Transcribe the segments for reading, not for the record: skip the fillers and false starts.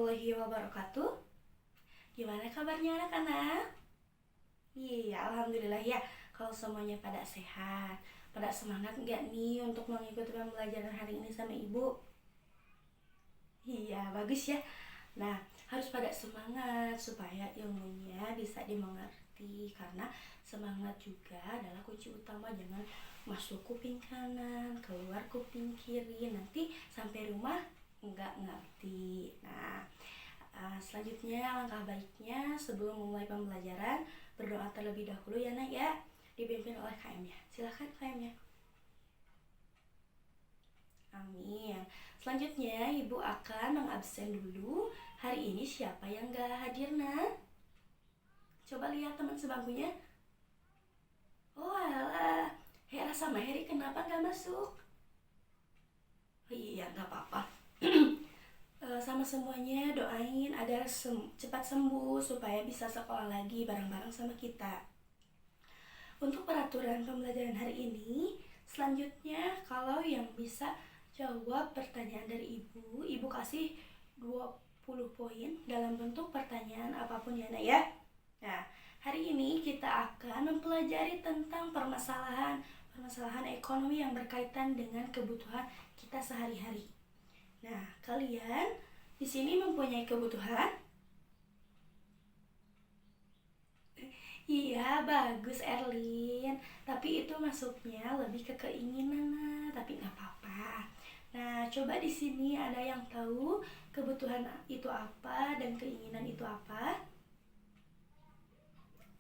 warahmatullahi wabarakatuh. Gimana kabarnya anak-anak? Iya, alhamdulillah ya. Kalau semuanya pada sehat, pada semangat nggak nih untuk mengikuti pembelajaran hari ini sama ibu? Iya, bagus ya. Nah, harus pada semangat supaya ilmunya bisa dimengerti, karena semangat juga adalah kunci utama. Jangan masuk kuping kanan, keluar kuping kiri, nanti sampai rumah nggak ngerti. Nah, selanjutnya langkah baiknya sebelum memulai pembelajaran, berdoa terlebih dahulu ya nak ya, dipimpin oleh KM-nya. Silahkan KM-nya. Amin. Selanjutnya ibu akan mengabsen dulu. Hari ini siapa yang gak hadir nak? Coba lihat teman sebangkunya. Oh alah, Hera sama Heri kenapa gak masuk? Oh iya, gak apa-apa. Sama semuanya doain agar cepat sembuh supaya bisa sekolah lagi bareng-bareng sama kita. Untuk peraturan pembelajaran hari ini, selanjutnya kalau yang bisa jawab pertanyaan dari ibu kasih 20 poin dalam bentuk pertanyaan apapun ya nak ya. Nah, hari ini kita akan mempelajari tentang permasalahan ekonomi yang berkaitan dengan kebutuhan kita sehari-hari. Nah, kalian di sini mempunyai kebutuhan? Iya, bagus Erlin. Tapi itu masuknya lebih ke keinginan, nah. Tapi nggak apa-apa. Nah, coba di sini ada yang tahu kebutuhan itu apa dan keinginan itu apa?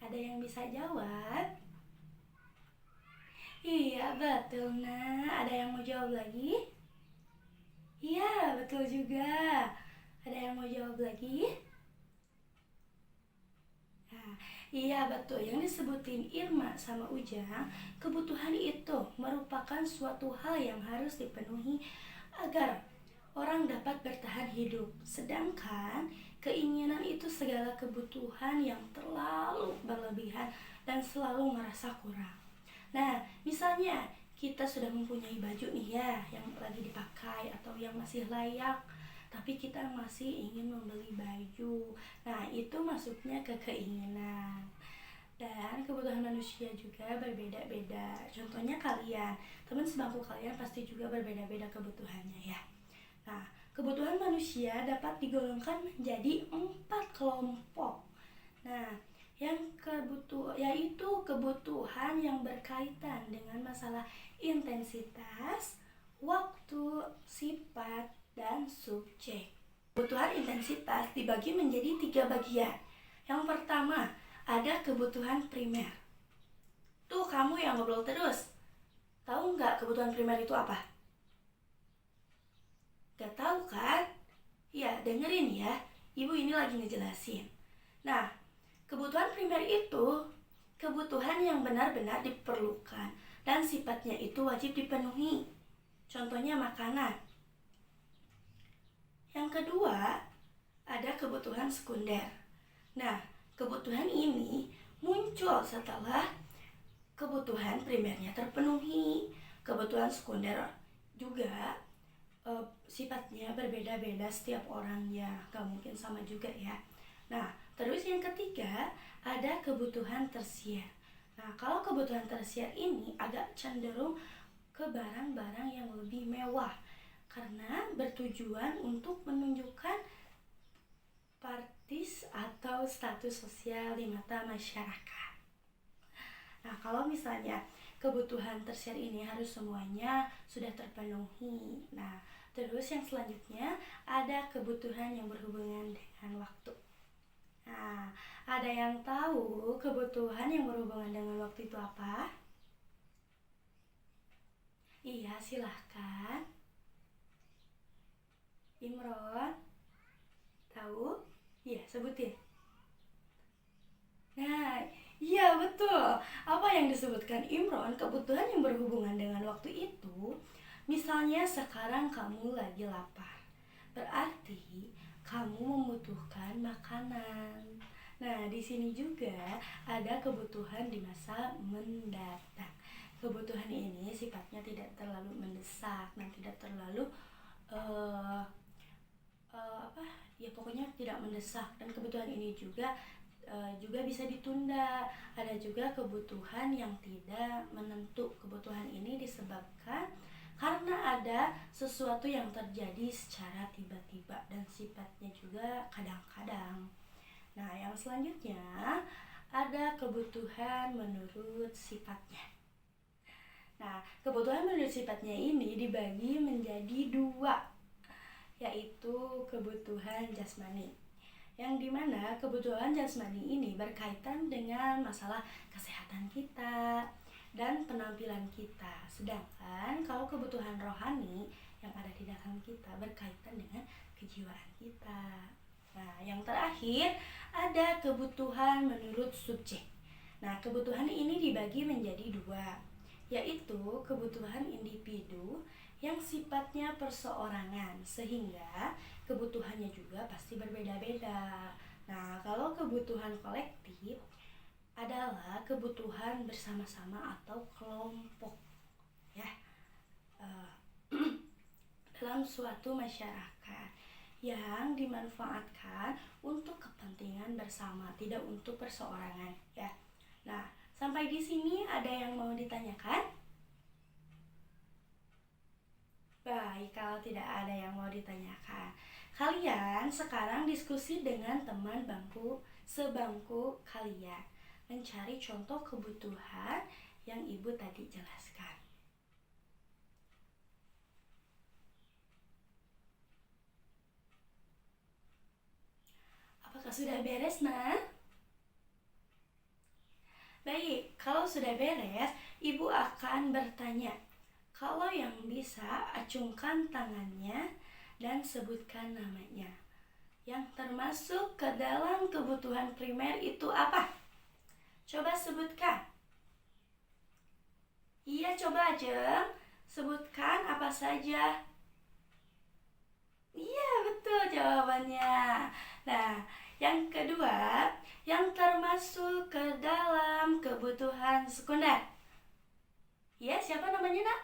Ada yang bisa jawab? Iya, betul nah. Ada yang mau jawab lagi? Iya, betul juga. Ada yang mau jawab lagi? Nah, iya betul, yang disebutin Irma sama Ujang, kebutuhan itu merupakan suatu hal yang harus dipenuhi agar orang dapat bertahan hidup. Sedangkan keinginan itu segala kebutuhan yang terlalu berlebihan dan selalu merasa kurang. Nah, misalnya kita sudah mempunyai baju nih ya, yang lagi dipakai atau yang masih layak, tapi kita masih ingin membeli baju. Nah, itu masuknya ke keinginan. Dan kebutuhan manusia juga berbeda-beda. Contohnya kalian, teman sebangku kalian pasti juga berbeda-beda kebutuhannya ya. Nah, kebutuhan manusia dapat digolongkan menjadi 4 kelompok. Nah, yaitu kebutuhan yang berkaitan dengan masalah intensitas, waktu, sifat, dan subjek. Kebutuhan intensitas dibagi menjadi 3 bagian. Yang pertama, ada kebutuhan primer. Tuh kamu yang ngobrol terus. Tahu nggak kebutuhan primer itu apa? Gak tahu kan? Ya, dengerin ya. Ibu ini lagi ngejelasin. Nah, kebutuhan primer itu kebutuhan yang benar-benar diperlukan dan sifatnya itu wajib dipenuhi. Contohnya makanan. Yang kedua, ada kebutuhan sekunder. Nah, kebutuhan ini muncul setelah kebutuhan primernya terpenuhi. Kebutuhan sekunder juga sifatnya berbeda-beda setiap orangnya, gak mungkin sama juga ya. Nah, terus yang ketiga ada kebutuhan tersier. Nah, kalau kebutuhan tersier ini agak cenderung ke barang-barang yang lebih mewah karena bertujuan untuk menunjukkan partis atau status sosial di mata masyarakat. Nah, kalau misalnya kebutuhan tersier ini harus semuanya sudah terpenuhi. Nah, terus yang selanjutnya ada kebutuhan yang berhubungan dengan waktu. Nah, ada yang tahu kebutuhan yang berhubungan dengan waktu itu apa? Iya, silahkan. Imron, tahu? Iya, sebutin. Nah, iya betul. Apa yang disebutkan Imron, kebutuhan yang berhubungan dengan waktu itu, misalnya sekarang kamu lagi lapar, berarti kamu membutuhkan makanan. Nah, di sini juga ada kebutuhan di masa mendatang. Kebutuhan ini sifatnya tidak terlalu mendesak dan tidak terlalu ya pokoknya tidak mendesak, dan kebutuhan ini juga bisa ditunda. Ada juga kebutuhan yang tidak menentu. Kebutuhan ini disebabkan karena ada sesuatu yang terjadi secara tiba-tiba dan sifatnya juga kadang-kadang. Nah, yang selanjutnya ada kebutuhan menurut sifatnya. Nah, kebutuhan menurut sifatnya ini dibagi menjadi dua, yaitu kebutuhan jasmani, yang dimana kebutuhan jasmani ini berkaitan dengan masalah kesehatan kita dan penampilan kita. Sedangkan kalau kebutuhan rohani yang ada di dalam kita berkaitan dengan kejiwaan kita. Nah, yang terakhir ada kebutuhan menurut subjek. Nah, kebutuhan ini dibagi menjadi dua, yaitu kebutuhan individu yang sifatnya perseorangan, sehingga kebutuhannya juga pasti berbeda-beda. Nah, kalau kebutuhan kolektif adalah kebutuhan bersama-sama atau kelompok, ya, dalam suatu masyarakat yang dimanfaatkan untuk kepentingan bersama, tidak untuk perseorangan, ya. Nah, sampai di sini ada yang mau ditanyakan? Baik, kalau tidak ada yang mau ditanyakan, kalian sekarang diskusi dengan teman sebangku kalian, mencari contoh kebutuhan yang ibu tadi jelaskan. Apakah sudah beres, Nak? Baik, kalau sudah beres, ibu akan bertanya. Kalau yang bisa, acungkan tangannya dan sebutkan namanya. Yang termasuk ke dalam kebutuhan primer itu apa? Coba sebutkan. Iya, coba aja sebutkan apa saja. Iya, betul jawabannya. Nah, yang kedua, yang termasuk ke dalam kebutuhan sekunder. Ya, siapa namanya, Nak?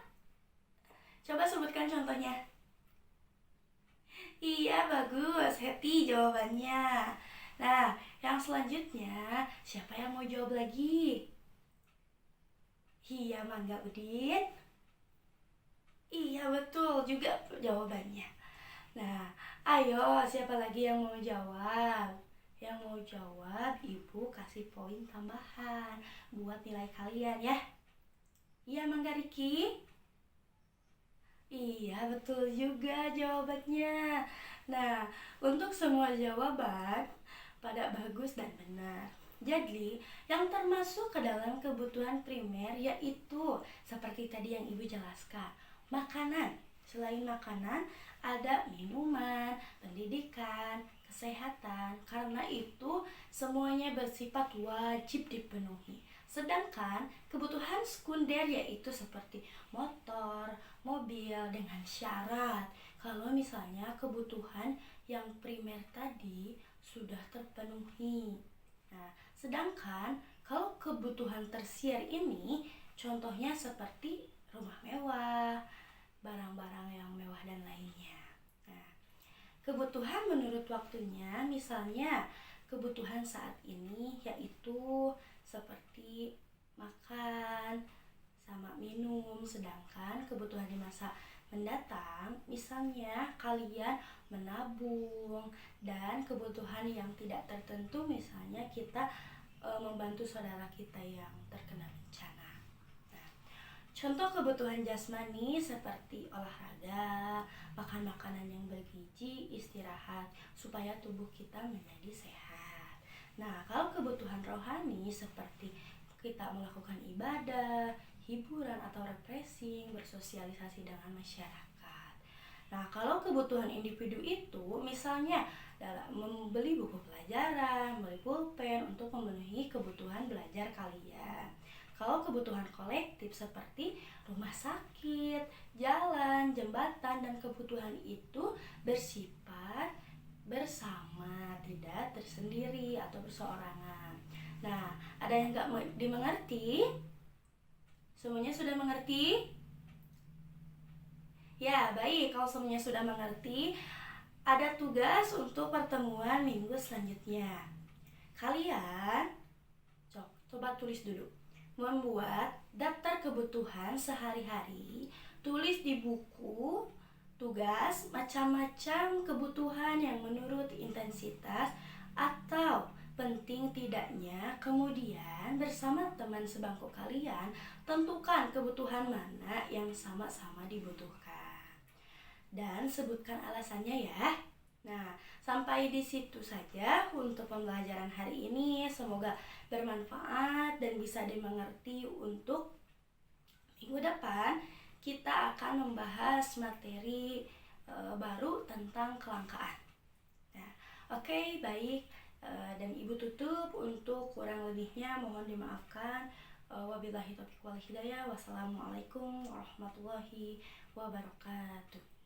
Coba sebutkan contohnya. Iya, bagus, Heti jawabannya. Nah, yang selanjutnya, siapa yang mau jawab lagi? Iya, Mangga Udin. Iya, betul juga jawabannya. Nah, ayo, siapa lagi yang mau jawab? Yang mau jawab, ibu kasih poin tambahan buat nilai kalian, ya. Iya, Mangga Riki. Iya, betul juga jawabannya. Nah, untuk semua jawaban pada bagus dan benar. Jadi, yang termasuk ke dalam kebutuhan primer yaitu seperti tadi yang ibu jelaskan, makanan. Selain makanan, ada minuman, pendidikan, kesehatan. Karena itu semuanya bersifat wajib dipenuhi. Sedangkan kebutuhan sekunder yaitu seperti motor, mobil dengan syarat kalau misalnya kebutuhan yang primer tadi sudah terpenuhi. Nah, sedangkan kalau kebutuhan tersier ini contohnya seperti rumah mewah, barang-barang yang mewah dan lainnya. Nah, kebutuhan menurut waktunya misalnya kebutuhan saat ini yaitu seperti makan sama minum, sedangkan kebutuhan di masa mendatang misalnya kalian menabung, dan kebutuhan yang tidak tertentu misalnya kita membantu saudara kita yang terkena bencana. Nah, contoh kebutuhan jasmani seperti olahraga, makan makanan yang bergizi, istirahat supaya tubuh kita menjadi sehat. Nah, kalau kebutuhan rohani seperti kita melakukan ibadah, hiburan atau refreshing, bersosialisasi dengan masyarakat. Nah, kalau kebutuhan individu itu misalnya dalam membeli buku pelajaran, membeli pulpen untuk memenuhi kebutuhan belajar kalian. Kalau kebutuhan kolektif seperti rumah sakit, jalan, jembatan, dan kebutuhan itu bersifat bersama, tidak tersendiri atau berseorangan. Nah, ada yang gak dimengerti? Semuanya sudah mengerti? Ya, baik. Kalau semuanya sudah mengerti, ada tugas untuk pertemuan minggu selanjutnya. Kalian coba tulis dulu. Membuat daftar kebutuhan sehari-hari, tulis di buku tugas macam-macam kebutuhan yang menurut intensitas atau penting tidaknya. Kemudian bersama teman sebangku kalian tentukan kebutuhan mana yang sama-sama dibutuhkan dan sebutkan alasannya ya. Nah, sampai di situ saja untuk pembelajaran hari ini. Semoga bermanfaat dan bisa dimengerti. Untuk minggu depan kita akan membahas materi baru tentang kelangkaan. Nah, oke, baik. Dan Ibu tutup. Untuk kurang lebihnya mohon dimaafkan. Wabillahi taufiq wal hidayah. Wassalamualaikum warahmatullahi wabarakatuh.